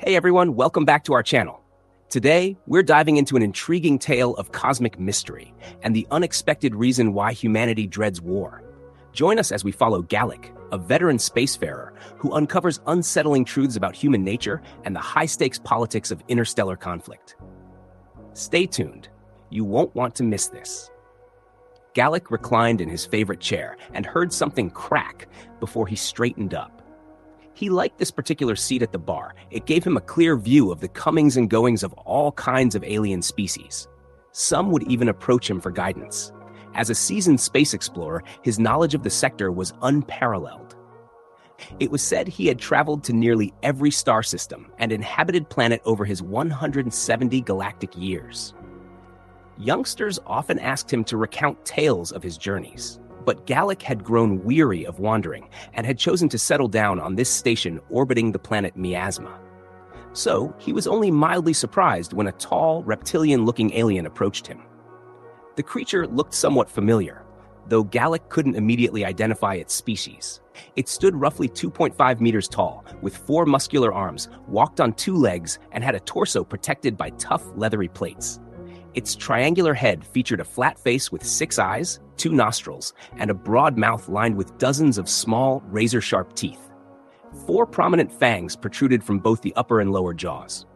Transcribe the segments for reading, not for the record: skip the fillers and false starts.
Hey everyone, welcome back to our channel. Today, we're diving into an intriguing tale of cosmic mystery and the unexpected reason why humanity dreads war. Join us as we follow Gallic, a veteran spacefarer who uncovers unsettling truths about human nature and the high-stakes politics of interstellar conflict. Stay tuned. You won't want to miss this. Gallic reclined in his favorite chair and heard something crack before he straightened up. He liked this particular seat at the bar. It gave him a clear view of the comings and goings of all kinds of alien species. Some would even approach him for guidance. As a seasoned space explorer, his knowledge of the sector was unparalleled. It was said he had traveled to nearly every star system and inhabited planet over his 170 galactic years. Youngsters often asked him to recount tales of his journeys. But Gallic had grown weary of wandering and had chosen to settle down on this station orbiting the planet Miasma. So, he was only mildly surprised when a tall, reptilian-looking alien approached him. The creature looked somewhat familiar, though Gallic couldn't immediately identify its species. It stood roughly 2.5 meters tall, with 4 muscular arms, walked on 2 legs, and had a torso protected by tough, leathery plates. Its triangular head featured a flat face with 6 eyes, 2 nostrils, and a broad mouth lined with dozens of small, razor-sharp teeth. 4 prominent fangs protruded from both the upper and lower jaws.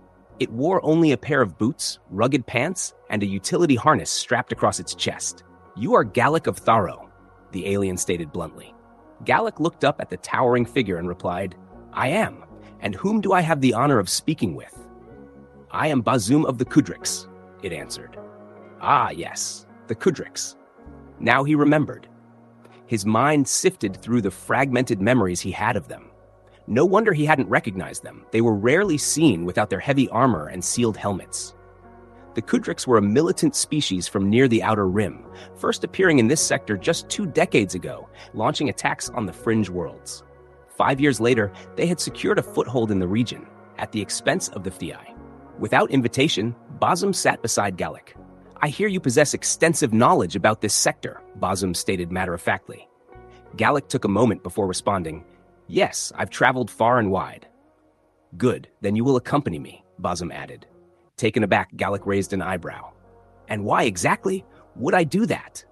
It wore only a pair of boots, rugged pants, and a utility harness strapped across its chest. "You are Gallic of Tharo," the alien stated bluntly. Gallic looked up at the towering figure and replied, "I am. And whom do I have the honor of speaking with?" "I am Bazum of the Kudrix," it answered. "Ah, yes, the Kudrix." Now he remembered. His mind sifted through the fragmented memories he had of them. No wonder he hadn't recognized them. They were rarely seen without their heavy armor and sealed helmets. The Kudrix were a militant species from near the Outer Rim, first appearing in this sector just 2 decades ago, launching attacks on the fringe worlds. 5 years later, they had secured a foothold in the region, at the expense of the Fti. Without invitation, Bazum sat beside Gallic. "I hear you possess extensive knowledge about this sector," Bazum stated matter-of-factly. Gallic took a moment before responding, "Yes, I've traveled far and wide." "Good, then you will accompany me," Bazum added. Taken aback, Gallic raised an eyebrow. "And why exactly would I do that?"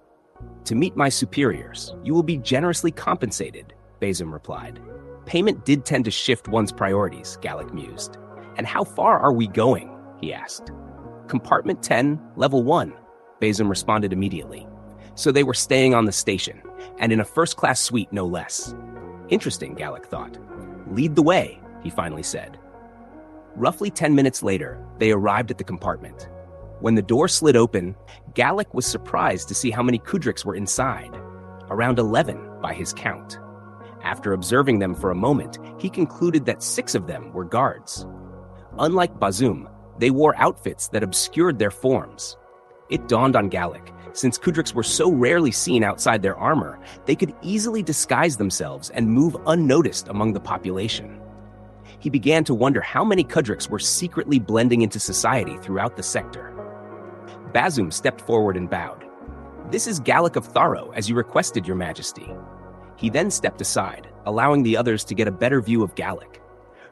"To meet my superiors. You will be generously compensated," Bazum replied. Payment did tend to shift one's priorities, Gallic mused. "And how far are we going?" he asked. "Compartment 10, level 1, Bazum responded immediately. So they were staying on the station, and in a first-class suite no less. Interesting, Gallic thought. "Lead the way," he finally said. Roughly 10 minutes later, they arrived at the compartment. When the door slid open, Gallic was surprised to see how many Kudrix were inside. Around 11 by his count. After observing them for a moment, he concluded that 6 of them were guards. Unlike Bazum, they wore outfits that obscured their forms. It dawned on Gallic, since Kudrix were so rarely seen outside their armor, they could easily disguise themselves and move unnoticed among the population. He began to wonder how many Kudrix were secretly blending into society throughout the sector. Bazum stepped forward and bowed. "This is Gallic of Tharo, as you requested, Your Majesty." He then stepped aside, allowing the others to get a better view of Gallic.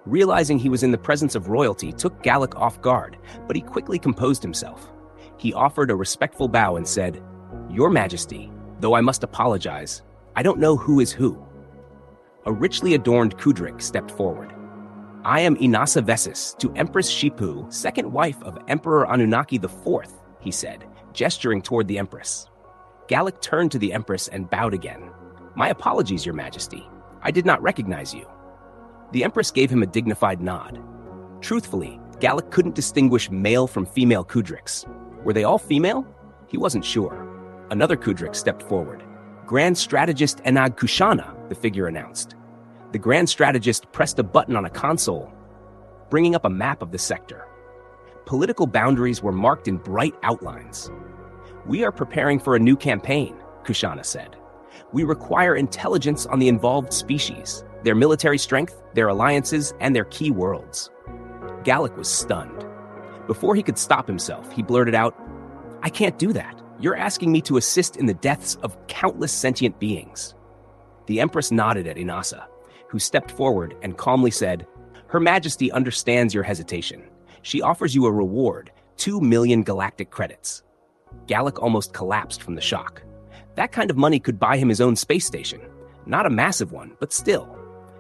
Realizing he was in the presence of royalty took Gallic off guard, but he quickly composed himself. He offered a respectful bow and said, "Your Majesty, though I must apologize, I don't know who is who." A richly adorned Kudrix stepped forward. "I am Inasa Vesis, to Empress Shipu, second wife of Emperor Anunnaki IV, he said, gesturing toward the Empress. Gallic turned to the Empress and bowed again. "My apologies, Your Majesty. I did not recognize you." The Empress gave him a dignified nod. Truthfully, Gallic couldn't distinguish male from female Kudrix. Were they all female? He wasn't sure. Another Kudrix stepped forward. "Grand Strategist Enag Kushana," the figure announced. The Grand Strategist pressed a button on a console, bringing up a map of the sector. Political boundaries were marked in bright outlines. "We are preparing for a new campaign," Kushana said. "We require intelligence on the involved species, their military strength, their alliances, and their key worlds." Gallic was stunned. Before he could stop himself, he blurted out, "I can't do that. You're asking me to assist in the deaths of countless sentient beings." The Empress nodded at Inasa, who stepped forward and calmly said, Her Majesty understands your hesitation. She offers you a reward, 2 million galactic credits. Gallic almost collapsed from the shock. That kind of money could buy him his own space station. Not a massive one, but still.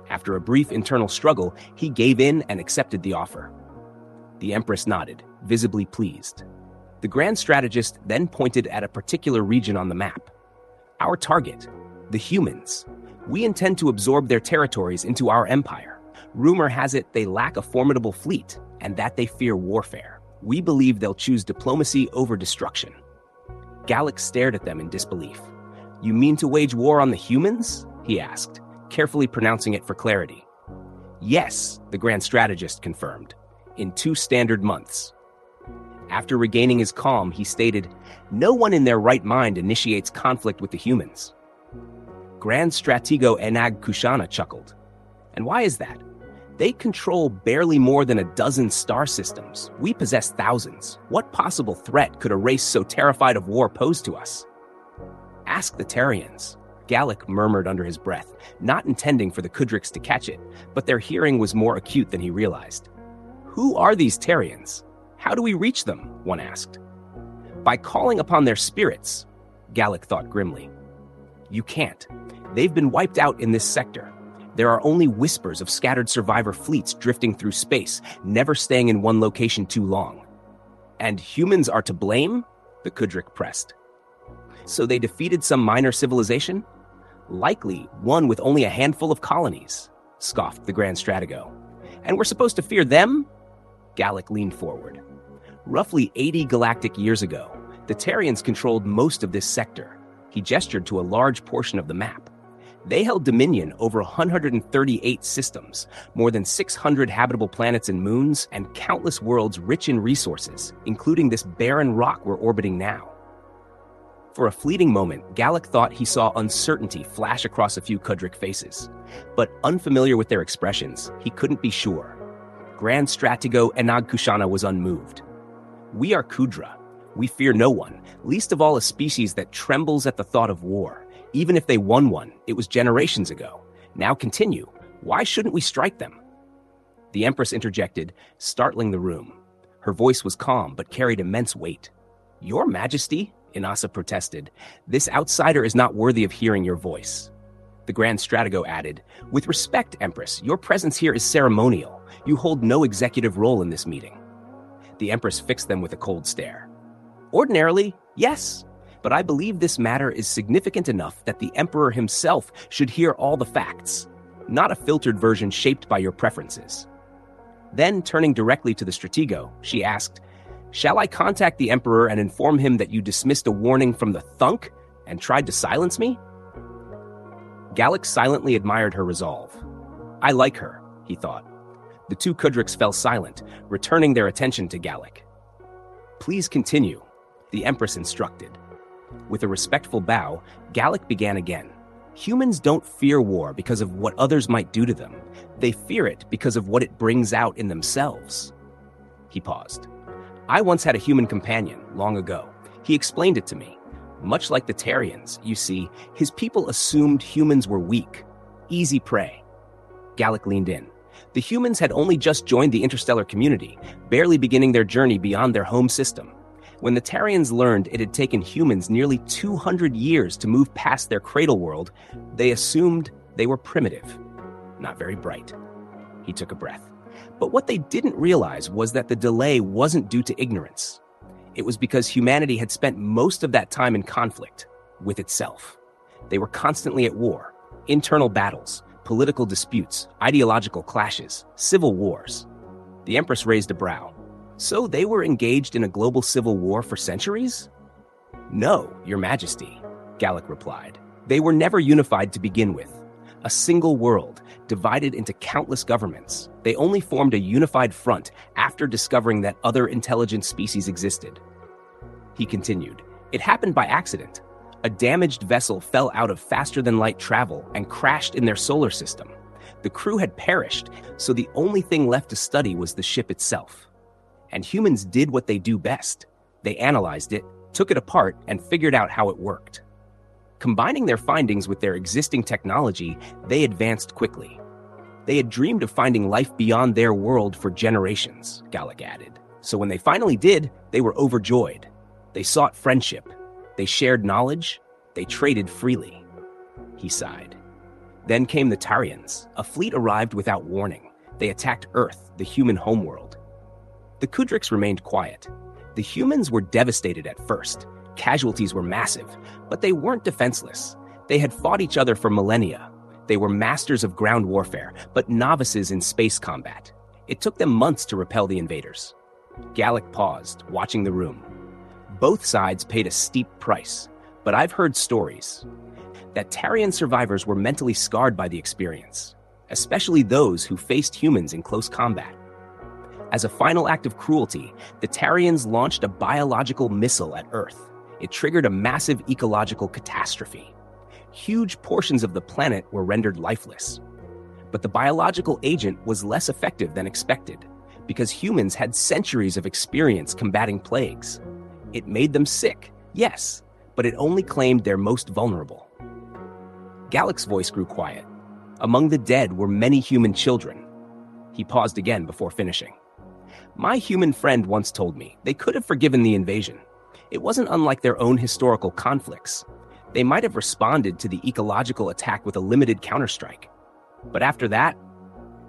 After a brief internal struggle, he gave in and accepted the offer. The Empress nodded, visibly pleased. The Grand Strategist then pointed at a particular region on the map. Our target, the humans. We intend to absorb their territories into our empire. Rumor has it they lack a formidable fleet and that they fear warfare. We believe they'll choose diplomacy over destruction. Gallic stared at them in disbelief. You mean to wage war on the humans? He asked, carefully pronouncing it for clarity. Yes, the Grand Strategist confirmed, in 2 standard months. After regaining his calm, he stated, no one in their right mind initiates conflict with the humans. Grand Stratego Enag Kushana chuckled. And why is that? They control barely more than a dozen star systems. We possess thousands. What possible threat could a race so terrified of war pose to us? Ask the Terrians, Gallic murmured under his breath, not intending for the Kudriks to catch it, but their hearing was more acute than he realized. Who are these Terrians? How do we reach them? One asked. By calling upon their spirits, Gallic thought grimly. You can't. They've been wiped out in this sector. There are only whispers of scattered survivor fleets drifting through space, never staying in one location too long. And humans are to blame? The Kudrik pressed. So they defeated some minor civilization? Likely one with only a handful of colonies, scoffed the Grand Stratego. And we're supposed to fear them? Gallic leaned forward. Roughly 80 galactic years ago, the Terrians controlled most of this sector. He gestured to a large portion of the map. They held dominion over 138 systems, more than 600 habitable planets and moons, and countless worlds rich in resources, including this barren rock we're orbiting now. For a fleeting moment, Gallic thought he saw uncertainty flash across a few Kudrik faces. But unfamiliar with their expressions, he couldn't be sure. Grand Stratego Enag Kushana was unmoved. We are Kudra. We fear no one, least of all a species that trembles at the thought of war. Even if they won one, it was generations ago. Now continue. Why shouldn't we strike them? The Empress interjected, startling the room. Her voice was calm, but carried immense weight. Your Majesty, Inasa protested, this outsider is not worthy of hearing your voice. The Grand Stratego added, with respect, Empress, your presence here is ceremonial. You hold no executive role in this meeting. The Empress fixed them with a cold stare. Ordinarily, yes. But I believe this matter is significant enough that the Emperor himself should hear all the facts, not a filtered version shaped by your preferences. Then, turning directly to the Stratego, she asked, shall I contact the Emperor and inform him that you dismissed a warning from the Thunk and tried to silence me? Gallic silently admired her resolve. I like her, he thought. The 2 Kudriks fell silent, returning their attention to Gallic. Please continue, the Empress instructed. With a respectful bow, Gallic began again. Humans don't fear war because of what others might do to them. They fear it because of what it brings out in themselves. He paused. I once had a human companion, long ago. He explained it to me. Much like the Terrians, you see, his people assumed humans were weak, easy prey. Gallic leaned in. The humans had only just joined the interstellar community, barely beginning their journey beyond their home system. When the Terrians learned it had taken humans nearly 200 years to move past their cradle world, they assumed they were primitive, not very bright. He took a breath. But what they didn't realize was that the delay wasn't due to ignorance. It was because humanity had spent most of that time in conflict with itself. They were constantly at war, internal battles, political disputes, ideological clashes, civil wars. The Empress raised a brow. So they were engaged in a global civil war for centuries? No, Your Majesty, Gallic replied. They were never unified to begin with. A single world, divided into countless governments. They only formed a unified front after discovering that other intelligent species existed. He continued, it happened by accident. A damaged vessel fell out of faster-than-light travel and crashed in their solar system. The crew had perished, so the only thing left to study was the ship itself. And humans did what they do best. They analyzed it, took it apart, and figured out how it worked. Combining their findings with their existing technology, they advanced quickly. They had dreamed of finding life beyond their world for generations, Gallic added. So when they finally did, they were overjoyed. They sought friendship. They shared knowledge. They traded freely. He sighed. Then came the Tarians. A fleet arrived without warning. They attacked Earth, the human homeworld. The Kudriks remained quiet. The humans were devastated at first. Casualties were massive, but they weren't defenseless. They had fought each other for millennia. They were masters of ground warfare, but novices in space combat. It took them months to repel the invaders. Gallic paused, watching the room. Both sides paid a steep price, but I've heard stories that Tarian survivors were mentally scarred by the experience, especially those who faced humans in close combat. As a final act of cruelty, the Tarians launched a biological missile at Earth. It triggered a massive ecological catastrophe. Huge portions of the planet were rendered lifeless. But the biological agent was less effective than expected, because humans had centuries of experience combating plagues. It made them sick, yes, but it only claimed their most vulnerable. Gallic's voice grew quiet. Among the dead were many human children. He paused again before finishing. My human friend once told me they could have forgiven the invasion. It wasn't unlike their own historical conflicts. They might have responded to the ecological attack with a limited counterstrike. But after that,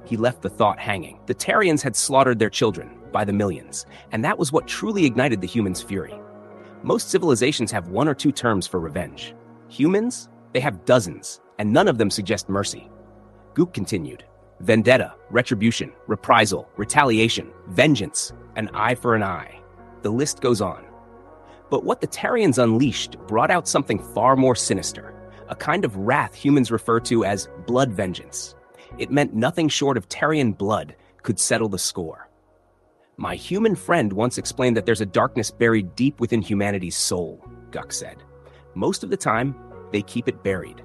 he left the thought hanging. The Tarians had slaughtered their children by the millions, and that was what truly ignited the humans' fury. Most civilizations have one or two terms for revenge. Humans, they have dozens, and none of them suggest mercy. Gook continued. Vendetta, retribution, reprisal, retaliation, vengeance, an eye for an eye. The list goes on. But what the Tarians unleashed brought out something far more sinister, a kind of wrath humans refer to as blood vengeance. It meant nothing short of Tarian blood could settle the score. My human friend once explained that there's a darkness buried deep within humanity's soul, Guk said. Most of the time, they keep it buried.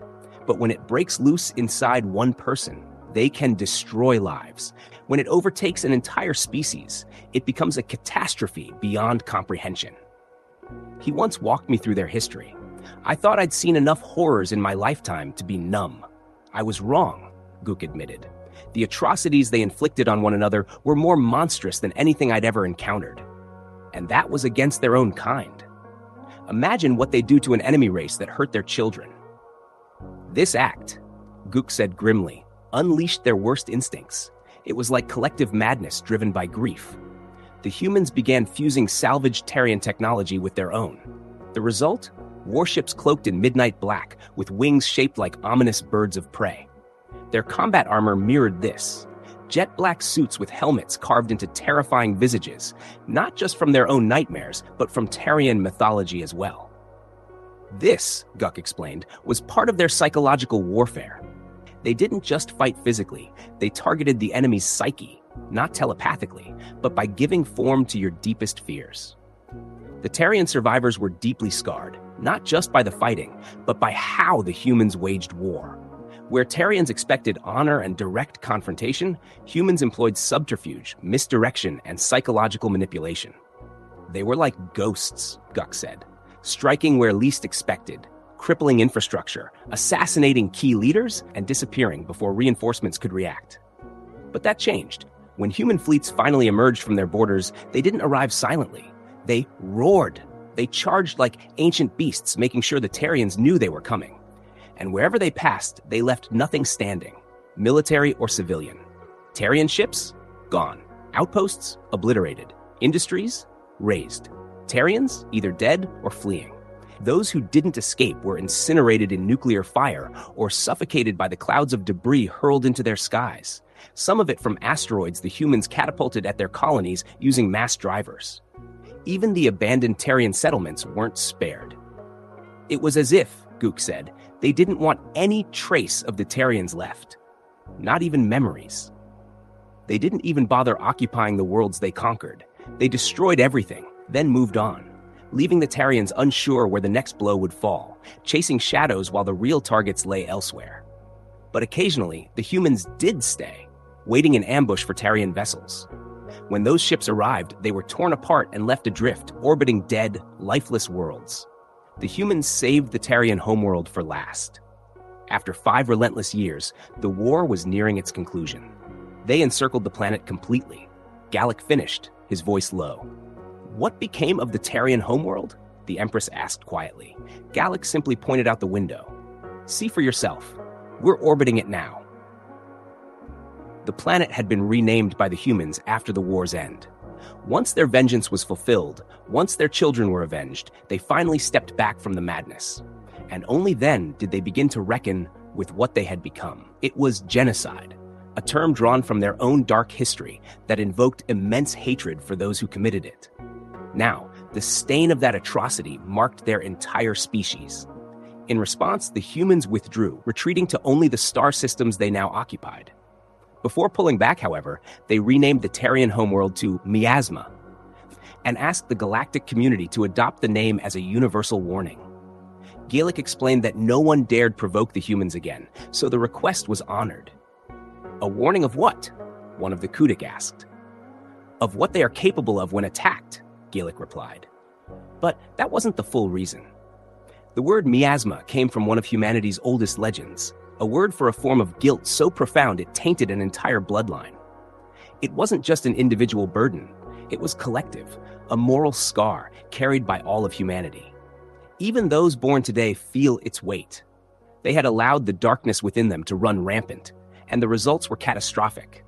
But when it breaks loose inside one person, they can destroy lives. When it overtakes an entire species, it becomes a catastrophe beyond comprehension. He once walked me through their history. I thought I'd seen enough horrors in my lifetime to be numb. I was wrong, Gook admitted. The atrocities they inflicted on one another were more monstrous than anything I'd ever encountered. And that was against their own kind. Imagine what they do to an enemy race that hurt their children. This act, Gook said grimly, unleashed their worst instincts. It was like collective madness driven by grief. The humans began fusing salvaged Tarian technology with their own. The result? Warships cloaked in midnight black, with wings shaped like ominous birds of prey. Their combat armor mirrored this. Jet black suits with helmets carved into terrifying visages, not just from their own nightmares, but from Tarian mythology as well. This, Guk explained, was part of their psychological warfare. They didn't just fight physically, they targeted the enemy's psyche, not telepathically, but by giving form to your deepest fears. The Tarian survivors were deeply scarred, not just by the fighting, but by how the humans waged war. Where Tarians expected honor and direct confrontation, humans employed subterfuge, misdirection, and psychological manipulation. They were like ghosts, Guk said, striking where least expected, crippling infrastructure, assassinating key leaders, and disappearing before reinforcements could react. But that changed. When human fleets finally emerged from their borders, they didn't arrive silently. They roared. They charged like ancient beasts, making sure the Tarians knew they were coming. And wherever they passed, they left nothing standing, military or civilian. Tarian ships? Gone. Outposts? Obliterated. Industries? Razed. Tarians? Either dead or fleeing. Those who didn't escape were incinerated in nuclear fire or suffocated by the clouds of debris hurled into their skies, some of it from asteroids the humans catapulted at their colonies using mass drivers. Even the abandoned Tarian settlements weren't spared. It was as if, Gook said, they didn't want any trace of the Tarians left. Not even memories. They didn't even bother occupying the worlds they conquered. They destroyed everything, then moved on, leaving the Tarians unsure where the next blow would fall, chasing shadows while the real targets lay elsewhere. But occasionally, the humans did stay, waiting in ambush for Tarian vessels. When those ships arrived, they were torn apart and left adrift, orbiting dead, lifeless worlds. The humans saved the Tarian homeworld for last. After 5 relentless years, the war was nearing its conclusion. They encircled the planet completely. Gallic finished, his voice low. "What became of the Tarian homeworld?" the Empress asked quietly. Gallic simply pointed out the window. "See for yourself. We're orbiting it now." The planet had been renamed by the humans after the war's end. Once their vengeance was fulfilled, once their children were avenged, they finally stepped back from the madness. And only then did they begin to reckon with what they had become. It was genocide, a term drawn from their own dark history that invoked immense hatred for those who committed it. Now, the stain of that atrocity marked their entire species. In response, the humans withdrew, retreating to only the star systems they now occupied. Before pulling back, however, they renamed the Tarian homeworld to Miasma and asked the galactic community to adopt the name as a universal warning. Gaelic explained that no one dared provoke the humans again, so the request was honored. "A warning of what?" one of the Kudik asked. "Of what they are capable of when attacked," Gaelic replied. But that wasn't the full reason. The word miasma came from one of humanity's oldest legends, a word for a form of guilt so profound it tainted an entire bloodline. It wasn't just an individual burden, it was collective, a moral scar carried by all of humanity. Even those born today feel its weight. They had allowed the darkness within them to run rampant, and the results were catastrophic.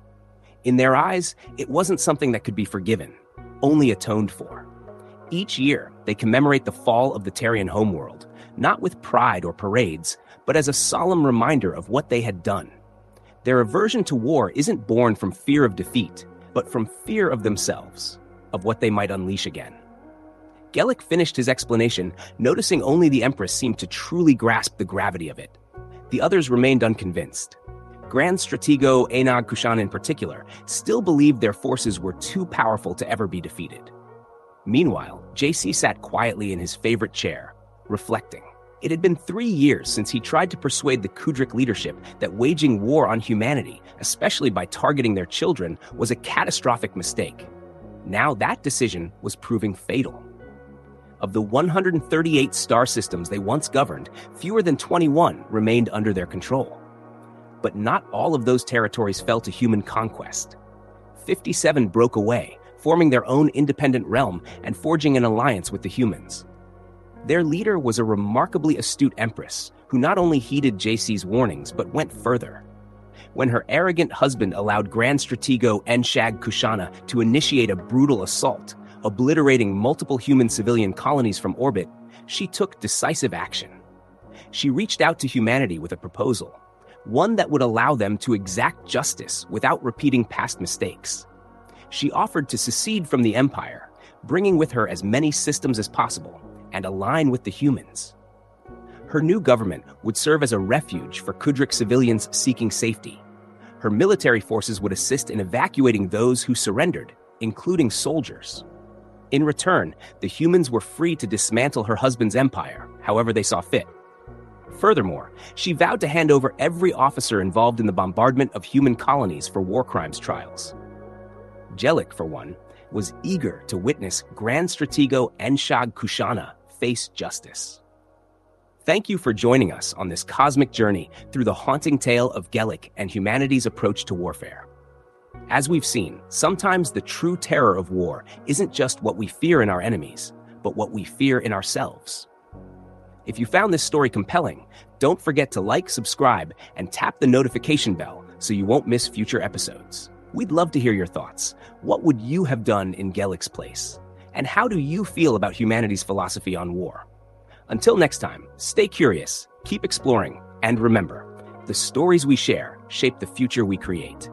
In their eyes, it wasn't something that could be forgiven, only atoned for. Each year, they commemorate the fall of the Tarian homeworld, not with pride or parades, but as a solemn reminder of what they had done. Their aversion to war isn't born from fear of defeat, but from fear of themselves, of what they might unleash again. Gaelic finished his explanation, noticing only the Empress seemed to truly grasp the gravity of it. The others remained unconvinced. Grand Stratego Eanag Kushan in particular still believed their forces were too powerful to ever be defeated. Meanwhile, JC sat quietly in his favorite chair, reflecting. It had been 3 years since he tried to persuade the Kudrik leadership that waging war on humanity, especially by targeting their children, was a catastrophic mistake. Now that decision was proving fatal. Of the 138 star systems they once governed, fewer than 21 remained under their control. But not all of those territories fell to human conquest. 57 broke away, forming their own independent realm and forging an alliance with the humans. Their leader was a remarkably astute empress who not only heeded JC's warnings but went further. When her arrogant husband allowed Grand Stratego Enshag Kushana to initiate a brutal assault, obliterating multiple human civilian colonies from orbit, she took decisive action. She reached out to humanity with a proposal, one that would allow them to exact justice without repeating past mistakes. She offered to secede from the Empire, bringing with her as many systems as possible, and align with the humans. Her new government would serve as a refuge for Kudrik civilians seeking safety. Her military forces would assist in evacuating those who surrendered, including soldiers. In return, the humans were free to dismantle her husband's empire, however they saw fit. Furthermore, she vowed to hand over every officer involved in the bombardment of human colonies for war crimes trials. Jellic, for one, was eager to witness Grand Stratego Enshag Kushana face justice. Thank you for joining us on this cosmic journey through the haunting tale of Gaelic and humanity's approach to warfare. As we've seen, sometimes the true terror of war isn't just what we fear in our enemies, but what we fear in ourselves. If you found this story compelling, don't forget to like, subscribe, and tap the notification bell so you won't miss future episodes. We'd love to hear your thoughts. What would you have done in Gaelic's place? And how do you feel about humanity's philosophy on war? Until next time, stay curious, keep exploring, and remember, the stories we share shape the future we create.